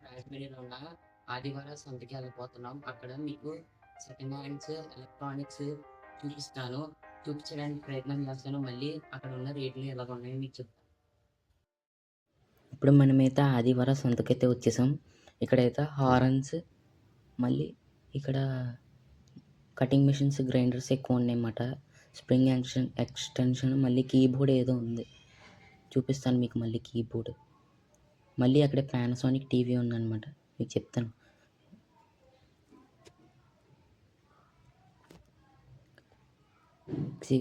రాజమండ్రిలో ఉన్న ఆదివారం సంతకి వెళ్ళిపోతున్నాం. అక్కడ మీకు సెకండ్ హ్యాండ్స్ ఎలక్ట్రానిక్స్ చూపిస్తాను. చూపించడానికి ప్రయత్నం చేస్తాను. మళ్ళీ అక్కడ ఉన్న రేట్లు ఎలాగ ఉన్నాయో మీకు చెప్తాను. ఇప్పుడు మనమైతే ఆదివారం సంతకైతే వచ్చేసాం. ఇక్కడైతే హారన్స్, మళ్ళీ ఇక్కడ కటింగ్ మిషన్స్, గ్రైండర్స్ ఎక్కువ ఉన్నాయన్నమాట. స్ప్రింగ్ ఎక్స్టెన్షన్, మళ్ళీ కీబోర్డ్ ఏదో ఉంది, చూపిస్తాను మీకు. మళ్ళీ కీబోర్డ్, మళ్ళీ అక్కడ పానాసోనిక్ టీవీ ఉందన్నమాట, మీకు చెప్తాను. మిక్సీ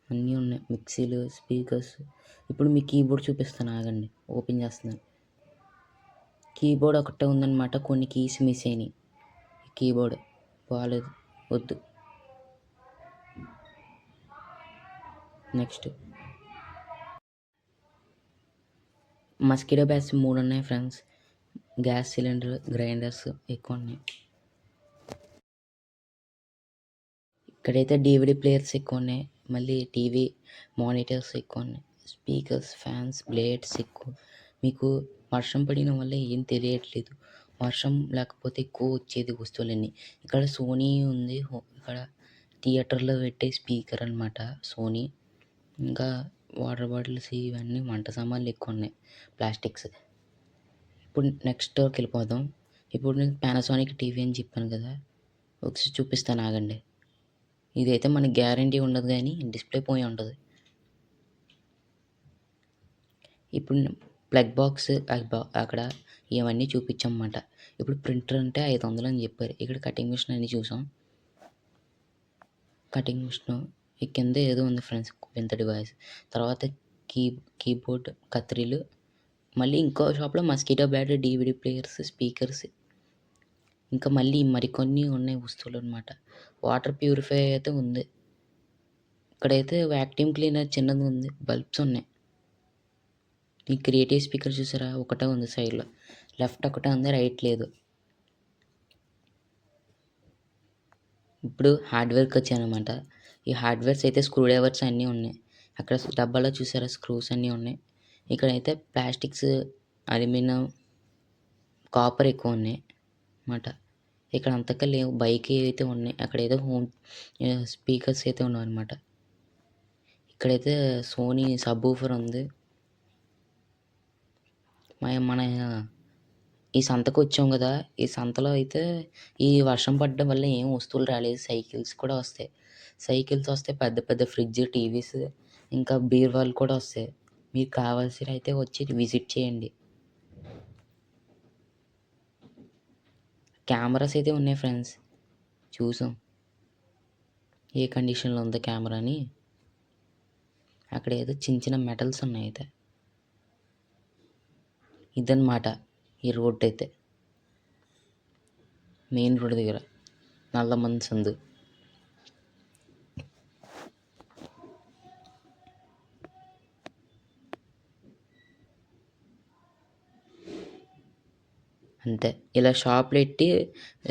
అన్నీ ఉన్నాయి, మిక్సీలు, స్పీకర్స్. ఇప్పుడు మీ కీబోర్డ్ చూపిస్తాను, ఆగండి, ఓపెన్ చేస్తున్నాను. కీబోర్డ్ ఒకటే ఉందన్నమాట, కొన్ని కీస్ మిస్ అయినాయి. కీబోర్డ్ బాగాలేదు, వద్దు. నెక్స్ట్ మస్కిటో బ్యాట్స్ 3 ఉన్నాయి ఫ్రెండ్స్. గ్యాస్ సిలిండర్, గ్రైండర్స్ ఎక్కువ ఉన్నాయి. ఇక్కడైతే DVD ప్లేయర్స్ ఎక్కువ ఉన్నాయి, మళ్ళీ టీవీ మానిటర్స్ ఎక్కువ ఉన్నాయి, స్పీకర్స్, ఫ్యాన్స్, బ్లేడ్స్ ఎక్కువ. మీకు వర్షం పడిన వల్ల ఏం తెలియట్లేదు, వర్షం లేకపోతే ఎక్కువ వచ్చేది వస్తువులన్నీ. ఇక్కడ సోనీ ఉంది, ఇక్కడ థియేటర్లో పెట్టే స్పీకర్ అనమాట సోనీ. ఇంకా వాటర్ బాటిల్స్, ఇవన్నీ వంట సామాన్లు ఎక్కువ ఉన్నాయి, ప్లాస్టిక్స్. ఇప్పుడు నెక్స్ట్ స్టోర్కి వెళ్ళిపోదాం. ఇప్పుడు నేను పానాసోనిక్ టీవీ అని చెప్పాను కదా, ఒకసారి చూపిస్తాను, ఆగండి. ఇదైతే మనకి గ్యారంటీ ఉండదు, కానీ డిస్ప్లే పోయి ఉంటుంది. ఇప్పుడు ప్లగ్ బాక్స్ అక్కడ ఇవన్నీ చూపించమాట. ఇప్పుడు ప్రింటర్ అంటే 500 అని చెప్పారు. ఇక్కడ కటింగ్ మిషన్ అని చూసాం. కటింగ్ మిషన్ ఈ కింద ఏదో ఉంది ఫ్రెండ్స్, వింత డివైస్. తర్వాత కీబోర్డ్, కత్తిరీలు. మళ్ళీ ఇంకో షాప్లో mosquito bat, DVD players, speakers, ఇంకా మళ్ళీ మరికొన్ని ఉన్నాయి వస్తువులు అనమాట. వాటర్ ప్యూరిఫై అయితే ఉంది. ఇక్కడైతే వ్యాక్యూమ్ క్లీనర్ చిన్నది ఉంది, బల్బ్స్ ఉన్నాయి. ఈ క్రియేటివ్ స్పీకర్ చూసారా, ఒకటే ఉంది సైడ్లో, లెఫ్ట్ ఒకటే ఉంది, రైట్ లేదు. ఇప్పుడు హార్డ్వేర్కి వచ్చానమాట. ఈ హార్డ్వేర్స్ అయితే స్క్రూ డ్రైవర్స్ అన్నీ ఉన్నాయి. అక్కడ డబ్బాలో చూసారా, స్క్రూస్ అన్నీ ఉన్నాయి. ఇక్కడైతే ప్లాస్టిక్స్, అల్యూమినియం, కాపర్ ఎక్కువ ఉన్నాయి అన్నమాట. ఇక్కడ అంతగా లేవు, బైక్ అయితే ఉన్నాయి. అక్కడైతే హోమ్ స్పీకర్స్ అయితే ఉన్నాయి అనమాట. ఇక్కడైతే సోనీ సబ్-వూఫర్ ఉంది. మన ఈ సంతకు వచ్చాం కదా, ఈ సంతలో అయితే ఈ వర్షం పడడం వల్ల ఏం వస్తువులు రాలేదు. సైకిల్స్ కూడా వస్తాయి, పెద్ద పెద్ద ఫ్రిడ్జ్, టీవీస్, ఇంకా బీరువాలు కూడా వస్తాయి. మీకు కావాల్సిన అయితే వచ్చి విజిట్ చేయండి. కెమెరాస్ అయితే ఉన్నాయి ఫ్రెండ్స్, చూసాం ఏ కండిషన్లో ఉందో కెమెరా అని. అక్కడ ఏదో చిన్న చిన్న మెటల్స్ ఉన్నాయి. అయితే ఇదన్నమాట ఈ రోడ్, అయితే మెయిన్ రోడ్ దగ్గర నల్లమంది సందు. అంతే, ఇలా షాప్లు పెట్టి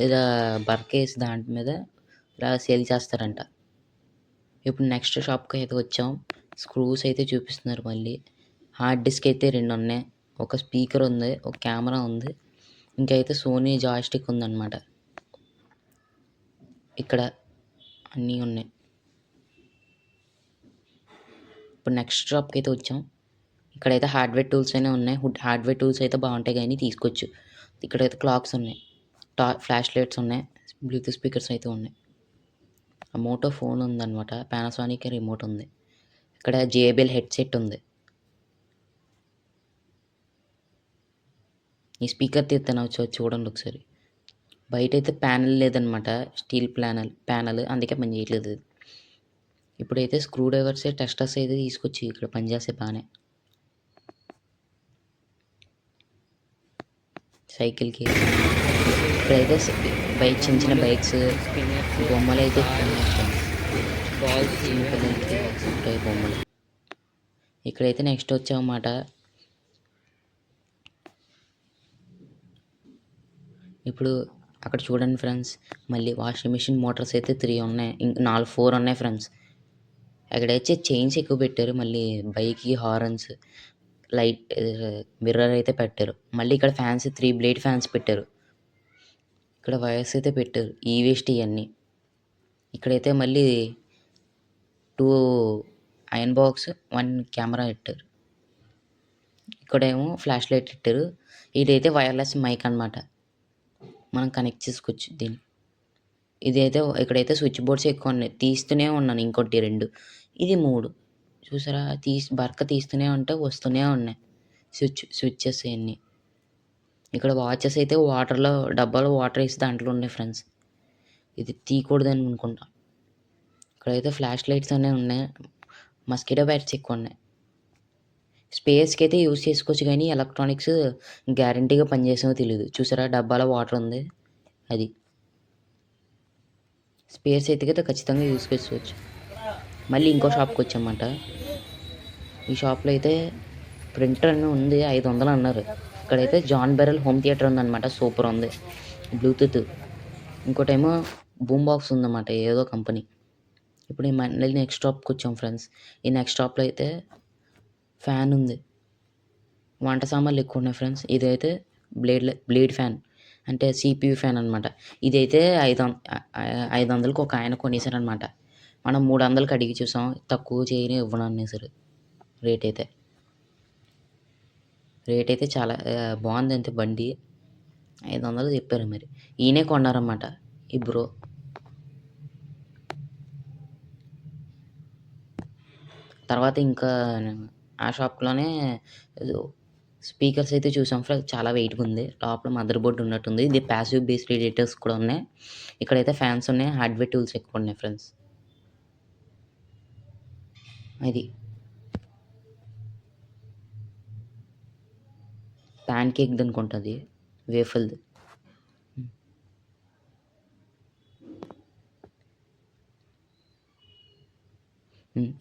ఇలా బర్కేసి దాంట్ మీద ఇలా సేల్ చేస్తారంట. ఇప్పుడు నెక్స్ట్ షాప్కి అయితే వచ్చాం. స్క్రూస్ అయితే చూపిస్తున్నారు. మళ్ళీ హార్డ్ డిస్క్ అయితే 2 ఉన్నాయి, ఒక స్పీకర్ ఉంది, ఒక కెమెరా ఉంది, ఇంకా అయితే సోనీ జాయ్స్టిక్ ఉందన్నమాట. ఇక్కడ అన్నీ ఉన్నాయి. ఇప్పుడు నెక్స్ట్ షాప్కి అయితే వచ్చాం. ఇక్కడైతే హార్డ్వేర్ టూల్స్ అయినా ఉన్నాయి. హార్డ్వేర్ టూల్స్ అయితే బాగుంటాయి, కానీ తీసుకోవచ్చు. ఇక్కడైతే క్లాక్స్ ఉన్నాయి, ఫ్లాష్ లైట్స్ ఉన్నాయి, బ్లూటూత్ స్పీకర్స్ అయితే ఉన్నాయి. ఆ మోటో ఫోన్ ఉందన్నమాట, పానాసోనిక్ రిమోట్ ఉంది. ఇక్కడ JBL హెడ్సెట్ ఉంది. ఈ స్పీకర్ తీస్తాను, చూడండి ఒకసారి. బయట అయితే ప్యానల్ లేదనమాట, స్టీల్ ప్యానల్, అందుకే పని చేయట్లేదు. ఇప్పుడైతే స్క్రూ డ్రైవర్స్, టెస్టర్స్ అయితే తీసుకొచ్చి ఇక్కడ పనిచేసే బాగానే. సైకిల్కి ఇక్కడైతే చిన్న చిన్న బైక్స్, బొమ్మలు అయితే బొమ్మలు. ఇక్కడైతే నెక్స్ట్ వచ్చామన్నమాట. ఇప్పుడు అక్కడ చూడండి ఫ్రెండ్స్, మళ్ళీ వాషింగ్ మిషన్ మోటార్స్ అయితే 3 ఉన్నాయి, ఇంకా 4 ఉన్నాయి ఫ్రెండ్స్. అక్కడైతే చైన్స్ ఎక్కువ పెట్టారు. మళ్ళీ బైక్కి హారన్స్, లైట్ మిర్రర్ అయితే పెట్టారు. మళ్ళీ ఇక్కడ ఫ్యాన్స్ 3 బ్లేడ్ ఫ్యాన్స్ పెట్టారు. ఇక్కడ వైర్స్ అయితే పెట్టారు. ఈవీఎస్టీ ఇయన్నీ. ఇక్కడైతే మళ్ళీ 2 ఐరన్ బాక్స్, 1 కెమెరా పెట్టారు. ఇక్కడేమో ఫ్లాష్ లైట్ పెట్టారు. ఇదైతే వైర్‌లెస్ మైక్ అనమాట. మనం కనెక్ట్ చేసుకోవచ్చు దీన్ని. ఇక్కడైతే స్విచ్ బోర్డ్స్ ఎక్కువున్నాయి. తీస్తూనే ఉన్నాను ఇంకోటి 2. ఇది 3. చూసారా? బరక తీస్తూనే ఉంటే వస్తూనే ఉన్నాయి. స్విచెస్ ఇయన్నీ. ఇక్కడ వాచెస్ అయితే డబ్బాలో వాటర్ ఏసి దాంట్లో ఉన్నాయి ఫ్రెండ్స్. ఇది తీయకూడదని అనుకుంటా. ఇక్కడైతే ఫ్లాష్ లైట్స్ అనేవి ఉన్నాయి. Mosquito bats ఎక్కువున్నాయి. స్పేస్‌కి అయితే యూజ్ చేసుకోవచ్చు గానీ ఎలక్ట్రానిక్స్ గ్యారంటీగా పనిచేసేవో తెలీదు. చూసారా? డబ్బాలో వాటర్ ఉంది. అది. స్పేస్ అయితే ఖచ్చితంగా యూజ్ చేసుకోవచ్చు. మళ్ళీ ఇంకో షాప్‌కొచ్చామాట. ఈ షాప్‌లో అయితే ప్రింటర్ అని ఉంది. 500 అన్నారు. ఇక్కడైతే జాన్ బెరెల్ హోమ్ థియేటర్ ఉందనమాట. సూపర్ ఉంది. బ్లూటూత్. ఇంకోటేమో బూమ్ బాక్స్ ఉందన్నమాట. ఏదో కంపెనీ. ఇప్పుడు మళ్ళీ నెక్స్ట్ షాప్‌కొచ్చాం ఫ్రెండ్స్. ఈ నెక్స్ట్ షాప్‌లో అయితే ఫ్యాన్ ఉంది. వంట సామాన్లు ఎక్కువున్నాయి ఫ్రెండ్స్. ఇదైతే బ్లేడ్ ఫ్యాన్. అంటే సీపీయూ ఫ్యాన్ అనమాట. ఇదైతే 500కి ఒక ఆయన కొనేసారనమాట. మనం 300కి అడిగి చూసాం. తక్కువ చేయను ఇవ్వను అనేసారు రేట్ అయితే చాలా బాగుందంతే బండి. 500 చెప్పారు మరి. ఈయనే కొన్నారన్నమాట ఈ బ్రో. తర్వాత ఇంకా ఆ షాప్‌లోనే స్పీకర్స్ అయితే చూసాం ఫ్రెండ్స్. చాలా వెయిట్‌గా ఉంది. లోపల మదర్ బోర్డ్ ఉన్నట్టుంది. ఇది పాసివ్ బేస్ రేడియేటర్స్ కూడా ఉన్నాయి. ఇక్కడైతే ఫ్యాన్స్ ఉన్నాయి. హార్డ్వేర్ టూల్స్ ఎక్కువ ఉన్నాయి ఫ్రెండ్స్. అది. ప్యాన్ కేక్‌ది అనుకుంటా అది. వేఫల్‌ది.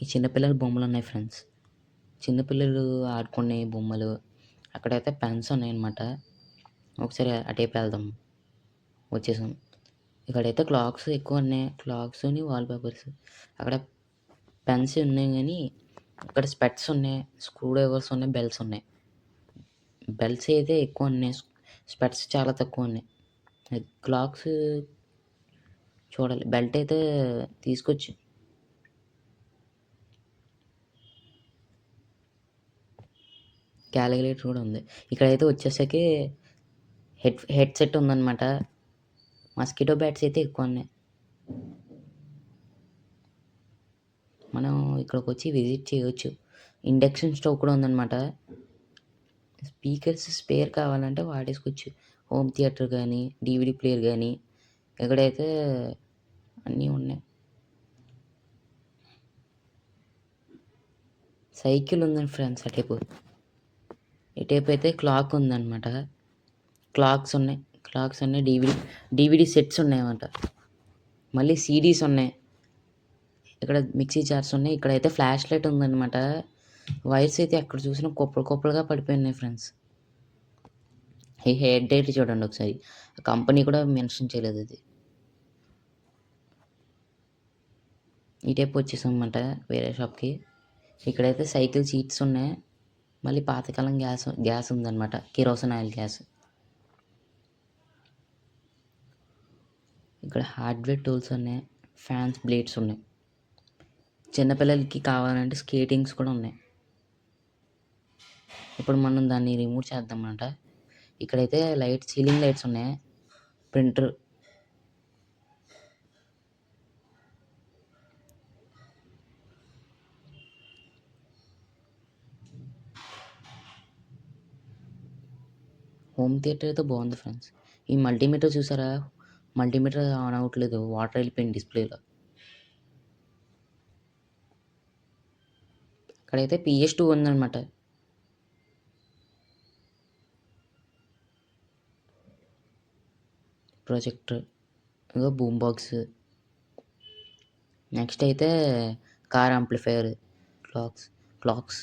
ఈ చిన్న పిల్లల బొమ్మలున్నాయి ఫ్రెండ్స్. చిన్న పిల్లలు ఆడుకునే బొమ్మలు. అక్కడైతే పెన్స్ ఉన్నాయన్నమాట. ఒకసారి అటేపు వెళ్దాం. వచ్చేసాం. ఇక్కడైతే క్లాక్స్ ఎక్కువున్నాయి. క్లాక్స్‌ని వాల్ పేపర్స్. అక్కడ పెన్స్ ఉన్నాయి గానీ, ఇక్కడ స్పెక్ట్స్ ఉన్నాయి. స్క్రూ డ్రైవర్స్ ఉన్నాయి. బెల్ట్స్ ఉన్నాయి. బెల్ట్స్ అయితే ఎక్కువున్నాయి. స్పెక్ట్స్ చాలా తక్కువున్నాయి. క్లాక్స్ చూడాలి. బెల్ట్ అయితే తీసుకోవచ్చు. క్యాలిక్యులేటర్ కూడా ఉంది. ఇక్కడైతే వచ్చేసరికి హెడ్సెట్ ఉందన్నమాట. మస్కిటో బ్యాట్స్ అయితే ఎక్కువున్నాయి. మనం ఇక్కడికొచ్చి విజిట్ చేయొచ్చు. ఇండక్షన్ స్టవ్ కూడా ఉందన్నమాట. స్పీకర్స్ స్పేర్ కావాలంటే వాడేసుకోవచ్చు. హోమ్ థియేటర్ గానీ, డీవీడీ ప్లేయర్ గానీ, ఇక్కడైతే అన్నీ ఉన్నాయి. సైకిల్ ఉందండి ఫ్రెండ్స్ అటేపు. ఇటేపు అయితే క్లాక్ ఉందన్నమాట. క్లాక్స్ ఉన్నాయి. డీవీడీ సెట్స్ ఉన్నాయన్నమాట. మళ్ళీ సీడీస్ ఉన్నాయి. ఇక్కడ మిక్సీ జార్స్ ఉన్నాయి. ఇక్కడైతే ఫ్లాష్ లైట్ ఉందన్నమాట. వైర్స్ అయితే ఎక్కడ చూసినా కుప్పలుగా పడిపోయినాయి ఫ్రెండ్స్. ఈ హెడ్ లైట్ చూడండి ఒకసారి. కంపెనీ కూడా మెన్షన్ చేయలేదు అది. ఈ టైప్ వచ్చేసామన్నమాట వేరే షాప్‌కి. ఇక్కడైతే సైకిల్ సీట్స్ ఉన్నాయి. మళ్ళీ పాతకాలం గ్యాస్ ఉందన్నమాట. Kerosene oil gas. ఇక్కడ హార్డ్వేర్ టూల్స్ ఉన్నాయి. ఫ్యాన్స్, బ్లేడ్స్ ఉన్నాయి. చిన్నపిల్లలకి కావాలంటే స్కేటింగ్స్ కూడా ఉన్నాయి. ఇప్పుడు మనం దాన్ని రిమూవ్ చేద్దామన్నమాట. ఇక్కడైతే సీలింగ్ లైట్స్ ఉన్నాయి. ప్రింటర్. హోమ్ థియేటర్ అయితే బాగుంది ఫ్రెండ్స్. ఈ మల్టీమీటర్ చూసారా? మల్టీమీటర్ ఆన్ అవ్వట్లేదు. వాటర్ వెళ్ళిపోయింది డిస్ప్లేలో. ఇక్కడైతే PS2 ఉందన్నమాట. ప్రొజెక్టర్. ఇగో బూమ్ బాక్స్. నెక్స్ట్ అయితే కార్ యాంప్లిఫైయర్. క్లాక్స్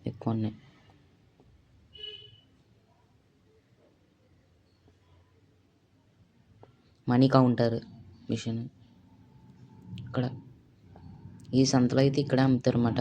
ఎక్కువ ఉన్నాయి. Money counter machine. ఇక్కడ ఈ సంతలో అయితే ఇక్కడే అమ్ముతారన్నమాట.